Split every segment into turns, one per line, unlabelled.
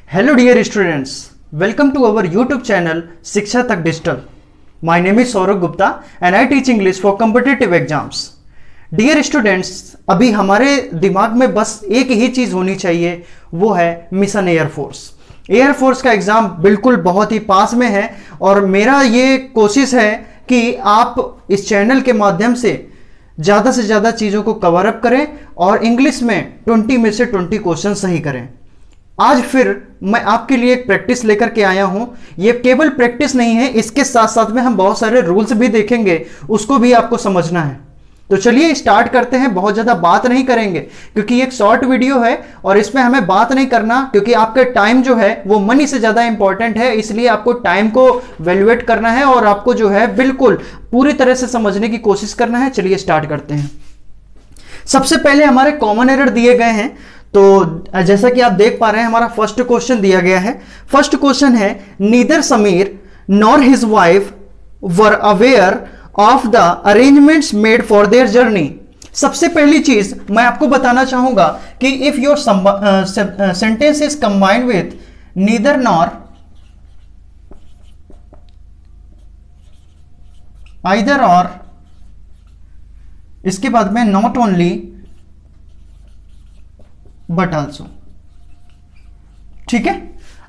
Hello dear students, welcome to our YouTube channel शिक्षा तक digital. My name is Saurabh Gupta and I teach English for competitive exams. Dear students, अभी हमारे दिमाग में बस एक ही चीज होनी चाहिए, वो है मिशन एयरफोर्स. एयरफोर्स का एग्जाम बिल्कुल बहुत ही पास में है और मेरा ये कोशिश है कि आप इस चैनल के माध्यम से ज़्यादा से ज़्यादा चीज़ों को कवर अप करें और इंग्लिश में 20 में से 20 क्वेश्चन सही करें. आज फिर मैं आपके लिए एक प्रैक्टिस लेकर के आया हूं. ये केवल प्रैक्टिस नहीं है, इसके साथ साथ में हम बहुत सारे रूल्स भी देखेंगे, उसको भी आपको समझना है. तो चलिए स्टार्ट करते हैं. बहुत ज़्यादा बात नहीं करेंगे क्योंकि एक शॉर्ट वीडियो है और इसमें हमें बात नहीं करना, क्योंकि आपका टाइम जो है वो मनी से ज़्यादा इंपॉर्टेंट है. इसलिए आपको टाइम को वैल्यूएट करना है और आपको जो है बिल्कुल पूरी तरह से समझने की कोशिश करना है. चलिए स्टार्ट करते हैं. सबसे पहले हमारे कॉमन एरर दिए गए हैं. तो जैसा कि आप देख पा रहे हैं, हमारा फर्स्ट क्वेश्चन दिया गया है. फर्स्ट क्वेश्चन है, neither Sameer nor his wife were aware of the arrangements made for their journey. सबसे पहली चीज मैं आपको बताना चाहूंगा कि if your sentence is combined with neither nor, either और, इसके बाद में नॉट ओनली बट आल्सो. ठीक है,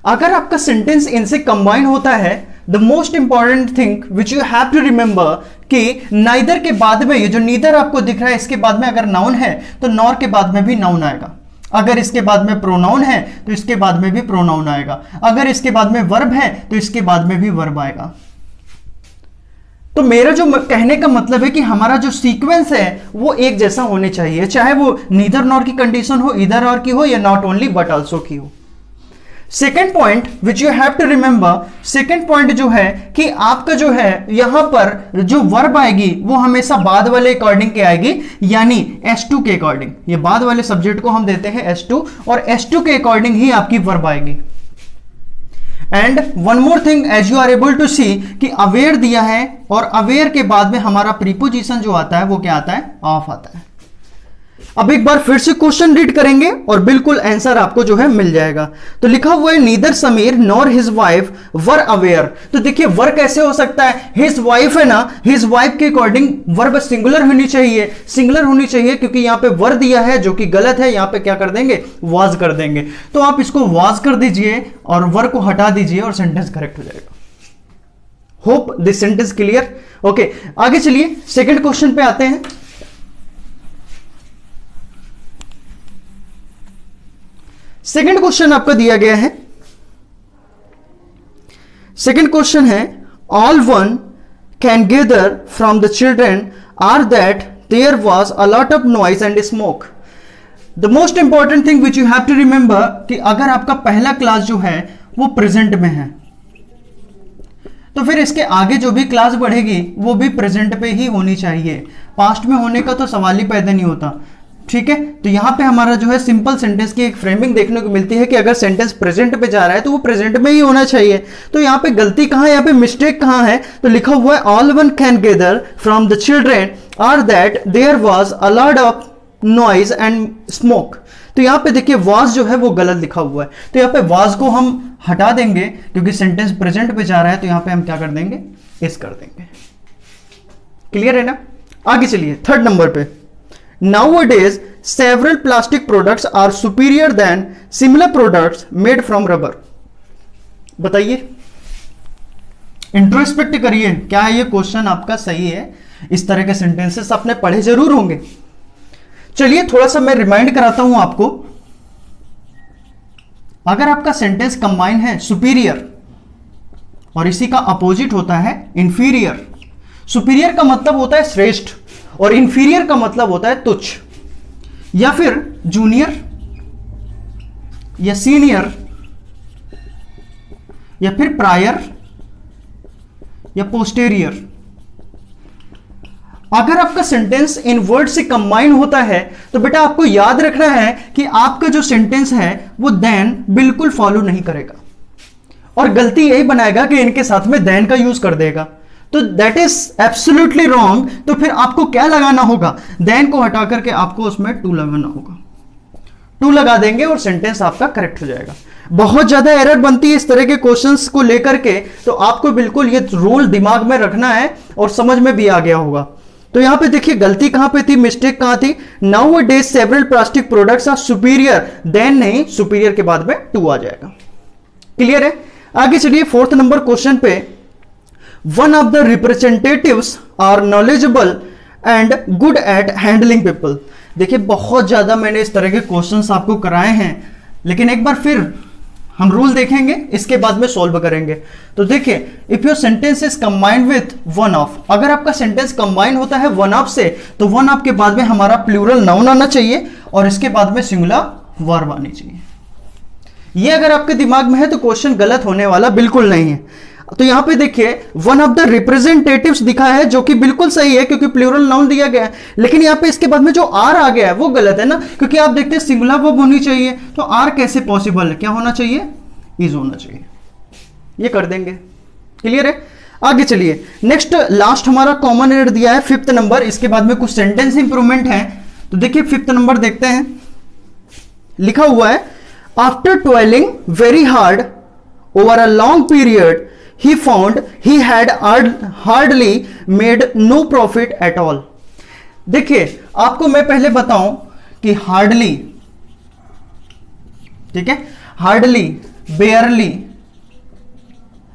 अगर आपका सेंटेंस इनसे कंबाइन होता है, the most important thing which you have to remember कि नाइदर के बाद में ये जो नीदर आपको दिख रहा है, इसके बाद में अगर नाउन है तो नॉर के बाद में भी नाउन आएगा. अगर इसके बाद में प्रोनाउन है तो इसके बाद में भी प्रोनाउन आएगा. अगर इसके बाद में वर्ब है तो इसके बाद में भी वर्ब आएगा. तो मेरा जो कहने का मतलब है कि हमारा जो सीक्वेंस है वो एक जैसा होने चाहिए, चाहे वो नीदर नॉर की कंडीशन हो, इधर और की हो, या नॉट ओनली बट आल्सो की हो. Second point which you have to remember, second point जो है कि आपका जो है यहां पर जो वर्ब आएगी वो हमेशा बाद वाले अकॉर्डिंग के आएगी, यानी S2 के अकॉर्डिंग. ये बाद वाले सब्जेक्ट को हम देते हैं S2 और S2 के अकॉर्डिंग ही आपकी वर्ब आएगी. And one more thing, as you are able to see कि अवेयर दिया है और अवेयर के बाद में हमारा प्रीपोजिशन जो आता है वो क्या आता है, ऑफ आता है. अब एक बार फिर से क्वेश्चन रीड करेंगे और बिल्कुल आंसर आपको जो है मिल जाएगा. तो लिखा हुआ है neither Sameer nor his wife were aware. तो देखिए वर कैसे हो सकता है, हिज वाइफ है ना, हिज वाइफ के अकॉर्डिंग वर्ब सिंगुलर होनी चाहिए, सिंगुलर होनी चाहिए क्योंकि यहां पे वर दिया है जो कि गलत है. यहां पे क्या कर देंगे, वाज कर देंगे. तो आप इसको वाज कर दीजिए और वर को हटा दीजिए और सेंटेंस करेक्ट हो जाएगा. Hope this sentence clear. Okay, आगे चलिए सेकेंड क्वेश्चन पे आते हैं. सेकेंड क्वेश्चन आपका दिया गया है. सेकेंड क्वेश्चन है, all one can gather from the children are that there was a lot of noise and smoke. The most important thing which you have to remember कि अगर आपका पहला क्लास जो है वो प्रेजेंट में है तो फिर इसके आगे जो भी क्लास बढ़ेगी वो भी प्रेजेंट पे ही होनी चाहिए. पास्ट में होने का तो सवाल ही पैदा नहीं होता. ठीक है, तो यहां पे हमारा जो है सिंपल सेंटेंस की एक फ्रेमिंग देखने को मिलती है कि अगर सेंटेंस प्रेजेंट पे जा रहा है तो वो प्रेजेंट में ही होना चाहिए. तो यहां पे गलती कहां है, यहां पे मिस्टेक कहां है. तो लिखा हुआ है all one can gather from the children are that there was a lot of noise and smoke. तो यहां पे देखिए वाज जो है वो गलत लिखा हुआ है. तो यहां पे वाज को हम हटा देंगे क्योंकि सेंटेंस प्रेजेंट पे जा रहा है. तो यहां पे हम क्या कर देंगे, इस कर देंगे. क्लियर है ना. आगे चलिए थर्ड नंबर पे. Nowadays, several plastic products are superior than similar products made from rubber. बताइए, इंट्रोस्पेक्ट करिए, क्या ये क्वेश्चन आपका सही है. इस तरह के सेंटेंसेस आपने पढ़े जरूर होंगे. चलिए थोड़ा सा मैं रिमाइंड कराता हूं आपको. अगर आपका सेंटेंस कंबाइन है सुपीरियर और इसी का अपोजिट होता है इंफीरियर. सुपीरियर का मतलब होता है श्रेष्ठ और इंफीरियर का मतलब होता है तुच्छ, या फिर जूनियर या सीनियर या फिर प्रायर या पोस्टेरियर. अगर आपका सेंटेंस इन वर्ड से कंबाइन होता है तो बेटा आपको याद रखना है कि आपका जो सेंटेंस है वो देन बिल्कुल फॉलो नहीं करेगा और गलती यही बनाएगा कि इनके साथ में देन का यूज कर देगा. तो दैट इज एब्सोल्युटली रॉन्ग. तो फिर आपको क्या लगाना होगा, देन को हटा करके आपको उसमें टू लगाना होगा. टू लगा देंगे और सेंटेंस आपका करेक्ट हो जाएगा. बहुत ज्यादा एरर बनती है इस तरह के क्वेश्चंस को लेकर के, तो आपको बिल्कुल ये रूल दिमाग में रखना है और समझ में भी आ गया होगा। तो यहां पे देखिए गलती कहां पे थी, मिस्टेक कहां थी। Nowadays several plastic products are superior than, नहीं, सुपीरियर के बाद में टू आ जाएगा। क्लियर है? आगे चलिए फोर्थ नंबर क्वेश्चन पे, one of the representatives are knowledgeable and good at handling people. देखिए बहुत ज्यादा मैंने इस तरह के क्वेश्चंस आपको कराए हैं, लेकिन एक बार फिर हम रूल देखेंगे, इसके बाद में सॉल्व करेंगे। तो देखिए, if your sentence is combined with one of, अगर आपका सेंटेंस कंबाइन होता है वन ऑफ से, तो वन ऑफ के बाद में हमारा प्लूरल नाउन आना चाहिए और इसके बाद में सिंगुलर वर्ब आनी चाहिए। ये अगर आपके दिमाग में है तो क्वेश्चन गलत होने वाला बिल्कुल नहीं है। तो यहां पे देखिए वन ऑफ द रिप्रेजेंटेटिव्स दिखा है, जो कि बिल्कुल सही है क्योंकि प्लूरल नाउन दिया गया है, लेकिन यहां पे इसके बाद में जो आर आ गया है वो गलत है ना, क्योंकि आप देखते हैं सिंगुलर वर्ब होनी चाहिए, तो आर कैसे पॉसिबल है, क्या होना चाहिए, इज होना चाहिए। ये कर देंगे। क्लियर है? आगे चलिए, नेक्स्ट लास्ट हमारा कॉमन एरर दिया है फिफ्थ नंबर, इसके बाद में कुछ सेंटेंस इंप्रूवमेंट है। तो देखिए फिफ्थ नंबर देखते हैं, लिखा हुआ है after toiling very hard over a long period he found he had hardly made no profit at all। देखिए आपको मैं पहले बताऊं कि हार्डली, ठीक है, हार्डली, बेयरली,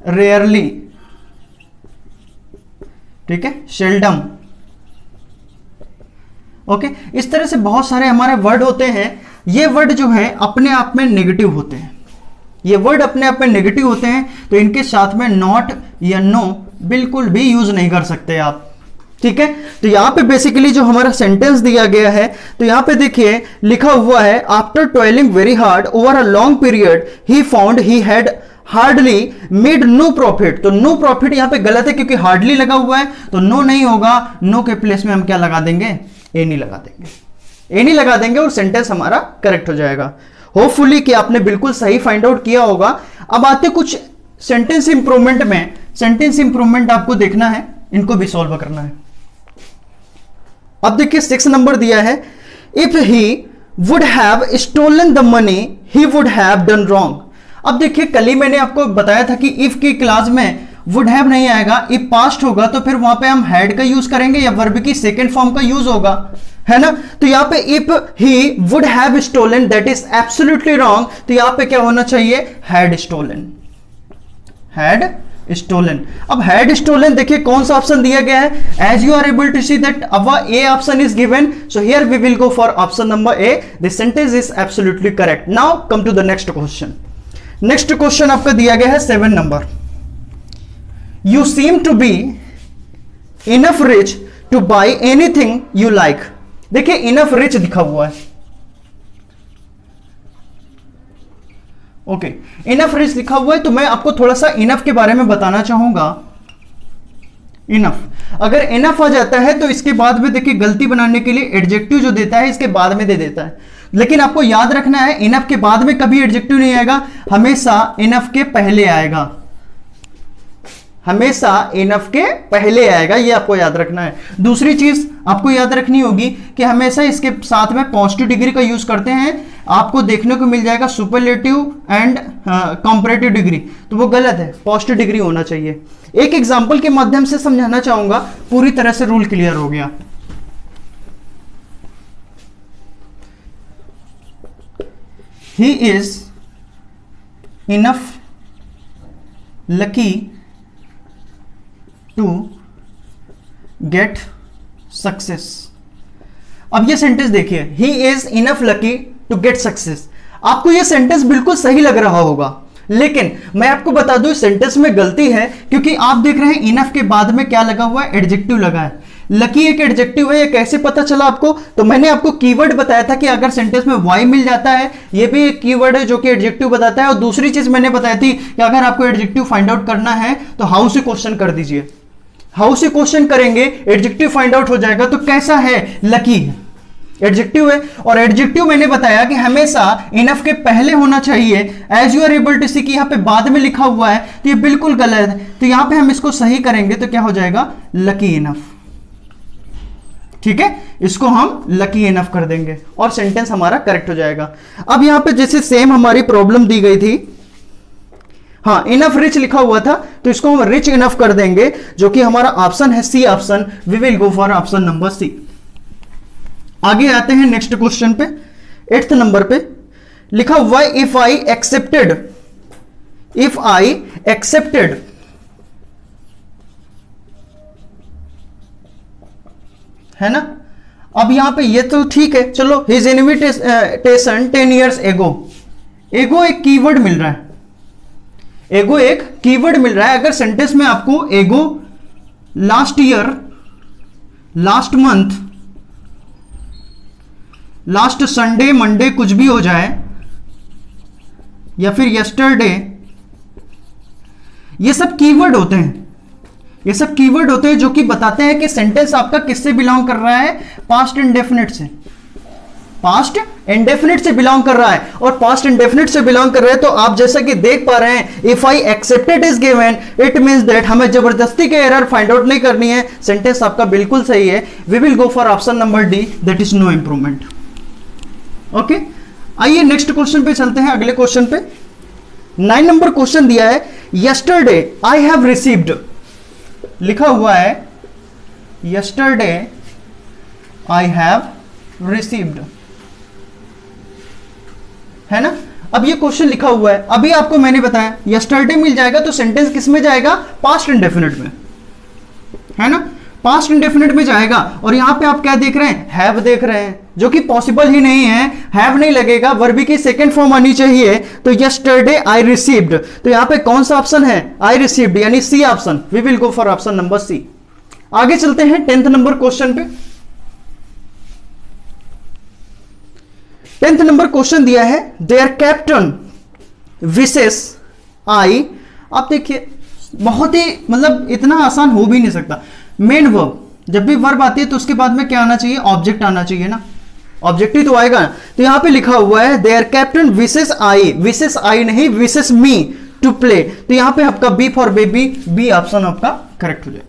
रेयरली, ठीक है, शेल्डम, ओके, इस तरह से बहुत सारे हमारे वर्ड होते हैं। ये वर्ड जो है अपने आप में नेगेटिव होते हैं, ये वर्ड अपने आप में नेगेटिव होते हैं, तो इनके साथ में नॉट या नो बिल्कुल भी यूज नहीं कर सकते आप। ठीक है, तो यहां पे बेसिकली जो हमारा सेंटेंस दिया गया है, तो यहां पे देखिए लिखा हुआ है after toiling very hard over a long period he found he had hardly made no profit. तो नो प्रॉफिट यहां पे गलत है क्योंकि हार्डली लगा हुआ है, तो नो नहीं होगा, नो के प्लेस में हम क्या लगा देंगे, एनी लगा देंगे, एनी लगा देंगे और सेंटेंस हमारा करेक्ट हो जाएगा। होपफुली कि आपने बिल्कुल सही फाइंड आउट किया होगा। अब आते कुछ सेंटेंस इंप्रूवमेंट में, सेंटेंस इंप्रूवमेंट आपको देखना है, इनको भी सॉल्व करना है। अब देखिए 6 नंबर दिया है, if he would have stolen the money he would have done wrong. अब देखिए कल ही मैंने आपको बताया था कि इफ की क्लास में वुड हैव नहीं आएगा, इफ पास्ट होगा तो फिर वहां पे हम हैड का यूज करेंगे या वर्ब की सेकेंड फॉर्म का यूज होगा, है ना। तो यहां पे if he would have stolen that is absolutely wrong, तो यहां पे क्या होना चाहिए, हैड स्टोलन, हैड स्टोलन। अब हैड स्टोलन देखिए कौन सा ऑप्शन दिया गया है, as you are able to see that our A option is given, so here we will go for option number A, this sentence is absolutely correct. Now come to the next question. Next question आपका दिया गया है 7 number, you seem to be enough rich to buy anything you like. देखिए enough rich लिखा हुआ है, okay, enough rich लिखा हुआ है, तो मैं आपको थोड़ा सा इनफ के बारे में बताना चाहूंगा। इनफ, अगर इनफ आ जाता है तो इसके बाद में देखिए गलती बनाने के लिए एडजेक्टिव जो देता है इसके बाद में दे देता है, लेकिन आपको याद रखना है इनफ के बाद में कभी एडजेक्टिव नहीं आएगा, हमेशा इनफ के पहले आएगा, हमेशा इनफ के पहले आएगा, ये आपको याद रखना है। दूसरी चीज आपको याद रखनी होगी कि हमेशा इसके साथ में पॉजिटिव डिग्री का यूज करते हैं, आपको देखने को मिल जाएगा सुपरलेटिव एंड कंपैरेटिव डिग्री, तो वो गलत है, पॉजिटिव डिग्री होना चाहिए। एक एग्जांपल के माध्यम से समझाना चाहूंगा, पूरी तरह से रूल क्लियर हो गया। He is enough lucky to get success. अब ये सेंटेंस देखिए, he is enough lucky to get success. आपको ये सेंटेंस बिल्कुल सही लग रहा होगा, लेकिन मैं आपको बता दूं इस सेंटेंस में गलती है, क्योंकि आप देख रहे हैं इनफ के बाद में क्या लगा हुआ है, एडजेक्टिव लगा है। लकी एक एडजेक्टिव है, ये कैसे पता चला आपको, तो मैंने आपको कीवर्ड बताया था कि अगर सेंटेंस में वाई मिल जाता है, ये भी एक कीवर्ड है जो कि एडजेक्टिव बताता है। और दूसरी चीज मैंने बताई थी कि अगर आपको एडजेक्टिव फाइंड आउट करना है तो हाउ से क्वेश्चन कर दीजिए, हाउ से क्वेश्चन करेंगे, एडजेक्टिव फाइंड आउट हो जाएगा। तो कैसा है, लकी एडजेक्टिव है, और एडजेक्टिव मैंने बताया कि हमेशा इनफ के पहले होना चाहिए। As you are able to see कि यहां पे बाद में लिखा हुआ है, तो ये बिल्कुल गलत है, तो यहां पे हम इसको सही करेंगे तो क्या हो जाएगा, लकी इनफ। ठीक है, इसको हम लकी इनफ कर देंगे और सेंटेंस हमारा करेक्ट हो जाएगा। अब यहां पे जैसे सेम हमारी प्रॉब्लम दी गई थी, हाँ इनफ रिच लिखा हुआ था, तो इसको हम रिच इनफ कर देंगे, जो कि हमारा ऑप्शन है C option. We will go for option number C. आगे आते हैं नेक्स्ट क्वेश्चन पे, 8th नंबर पे लिखा हुआ है इफ आई एक्सेप्टेड है ना। अब यहां पे ये तो ठीक है, चलो हिज इनविटेशन 10 years एगो, एगो एक कीवर्ड मिल रहा है, एगो एक कीवर्ड मिल रहा है। अगर सेंटेंस में आपको एगो last year, last month, last Sunday, Monday कुछ भी हो जाए, या फिर यस्टरडे, ये सब कीवर्ड होते हैं, ये सब कीवर्ड होते हैं जो कि बताते हैं कि सेंटेंस आपका किससे बिलोंग कर रहा है, पास्ट इंडेफिनिट से, पास्ट इंडेफिनिट से बिलोंग कर रहा है। और पास्ट इंडेफिनिट से बिलोंग कर रहा है तो आप जैसा कि देख पा रहे हैं, if I accepted is given, it means that हमें जबरदस्ती के एरर फाइंड आउट नहीं करनी है, सेंटेंस आपका बिल्कुल सही है। We will go for option number D, that is no improvement. Okay, आइए नेक्स्ट क्वेश्चन पे चलते हैं, अगले क्वेश्चन पे। 9 नंबर क्वेश्चन दिया है, यस्टरडे आई हैव रिसीव्ड, लिखा हुआ है यस्टरडे आई हैव रिसीव्ड, है ना। अब ये क्वेश्चन लिखा हुआ है, अभी आपको मैंने बताया यस्टरडे मिल जाएगा तो सेंटेंस किस में जाएगा, पास्ट इंडेफिनिट में, है ना, पास्ट इंडेफिनिट में जाएगा। और यहां पे आप क्या देख रहे हैं, हैव देख रहे हैं, जो कि पॉसिबल ही नहीं है, हैव नहीं लगेगा, वर्ब की सेकंड फॉर्म आनी चाहिए। तो यस्टरडे आई रिसीव्ड, तो यहां पे कौन सा ऑप्शन है, आई रिसीव्ड, यानी C option. We will go for option number C. आगे चलते हैं 10th नंबर क्वेश्चन पे। 10th नंबर क्वेश्चन दिया है, देयर कैप्टन विशेस आई। आप देखिए बहुत ही मतलब इतना आसान हो भी नहीं सकता। मेन वर्ब, जब भी वर्ब आती है तो उसके बाद में क्या आना चाहिए, ऑब्जेक्ट आना चाहिए ना, ऑब्जेक्ट ही तो आएगा। तो यहां पे लिखा हुआ है there captain wishes I, wishes I नहीं, विशेस मी टू प्ले। तो यहां पे आपका B for baby, B option आपका करेक्ट हो जाएगा।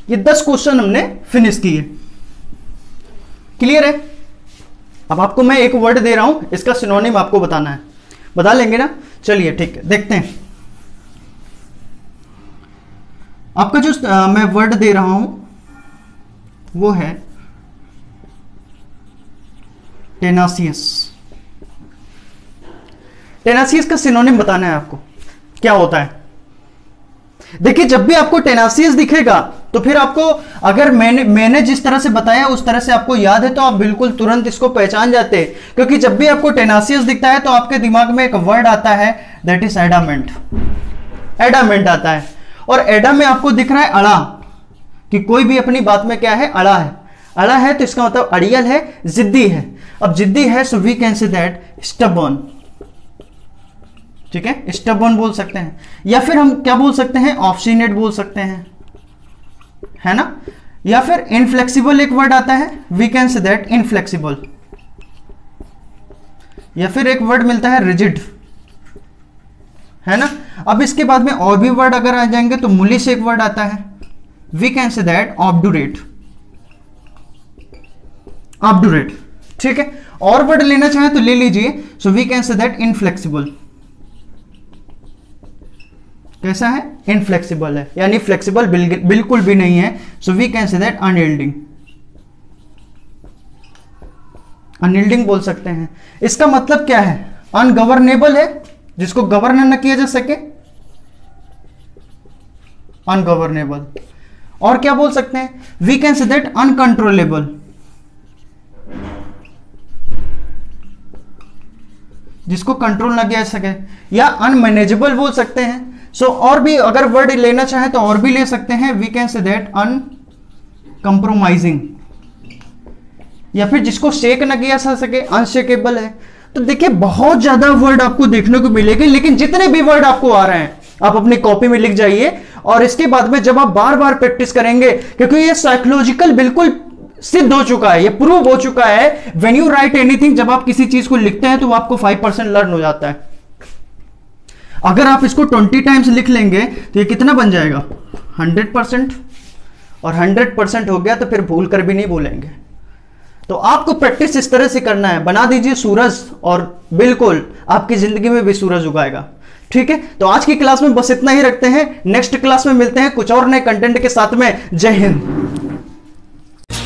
ये 10 क्वेश्चन हमने फिनिश किए, क्लियर है। अब आपको मैं एक वर्ड दे रहा हूं, इसका सिनोनिम आपको बताना है, बता लेंगे ना, चलिए ठीक है, देखते हैं। आपका जो मैं वर्ड दे रहा हूं वो है टेनासियस। टेनासियस का सिनोनिम बताना है आपको, क्या होता है। देखिए जब भी आपको टेनासियस दिखेगा तो फिर आपको, अगर मैंने जिस तरह से बताया उस तरह से आपको याद है तो आप बिल्कुल तुरंत इसको पहचान जाते हैं। क्योंकि जब भी आपको टेनासियस दिखता है तो आपके दिमाग में एक वर्ड आता है, दैट इज एडामेंट। एडामेंट आता है, और एडा में आपको दिख रहा है अड़ा, कि कोई भी अपनी बात में क्या है, अड़ा है। अड़ा है तो इसका मतलब अड़ियल है, जिद्दी है। अब जिद्दी है so we can say that stubborn, ठीक है, स्टबर्न बोल सकते हैं। या फिर हम क्या बोल सकते हैं, ऑब्स्टिनेट बोल सकते हैं, है ना। या फिर इनफ्लेक्सिबल एक वर्ड आता है, we can say that inflexible. या फिर एक वर्ड मिलता है रिजिड, है ना। अब इसके बाद में और भी वर्ड अगर आ जाएंगे तो मुलिश एक वर्ड आता है, we can say that obdurate, obdurate, ठीक है। और वर्ड लेना चाहे तो ले लीजिए, so we can say that inflexible. कैसा है, इनफ्लेक्सिबल है, यानी फ्लेक्सिबल बिल्कुल भी नहीं है, so we can say that unyielding. Unyielding बोल सकते हैं। इसका मतलब क्या है, अनगवर्नेबल है, जिसको गवर्न न किया जा सके, अनगवर्नेबल। और क्या बोल सकते हैं, we can say that uncontrollable, जिसको कंट्रोल ना किया जा सके, या अनमैनेजेबल बोल सकते हैं। सो और भी अगर वर्ड लेना चाहे तो और भी ले सकते हैं, वी कैन से दैट अनकंप्रोमाइजिंग, या फिर जिसको शेक ना किया जा सके, अनशेकेबल है। तो देखिए बहुत ज्यादा वर्ड आपको देखने को मिलेंगे, लेकिन जितने भी वर्ड आपको आ रहे हैं आप अपनी कॉपी में लिख जाइए, और इसके बाद में जब आप बार बार प्रैक्टिस करेंगे, क्योंकि ये साइकोलॉजिकल बिल्कुल सिद्ध हो चुका है, ये प्रूव हो चुका है, व्हेन यू राइट एनीथिंग, जब आप किसी चीज को लिखते हैं तो वो आपको 5% लर्न हो जाता है। अगर आप इसको 20 टाइम्स लिख लेंगे तो ये कितना बन जाएगा, 100%। और 100% हो गया तो फिर भूल कर भी नहीं बोलेंगे। तो आपको प्रैक्टिस इस तरह से करना है, बना दीजिए सूरज और बिल्कुल आपकी जिंदगी में भी सूरज उगाएगा। ठीक है, तो आज की क्लास में बस इतना ही रखते हैं। नेक्स्ट क्लास में मिलते हैं कुछ और नए कंटेंट के साथ में। जय हिंद।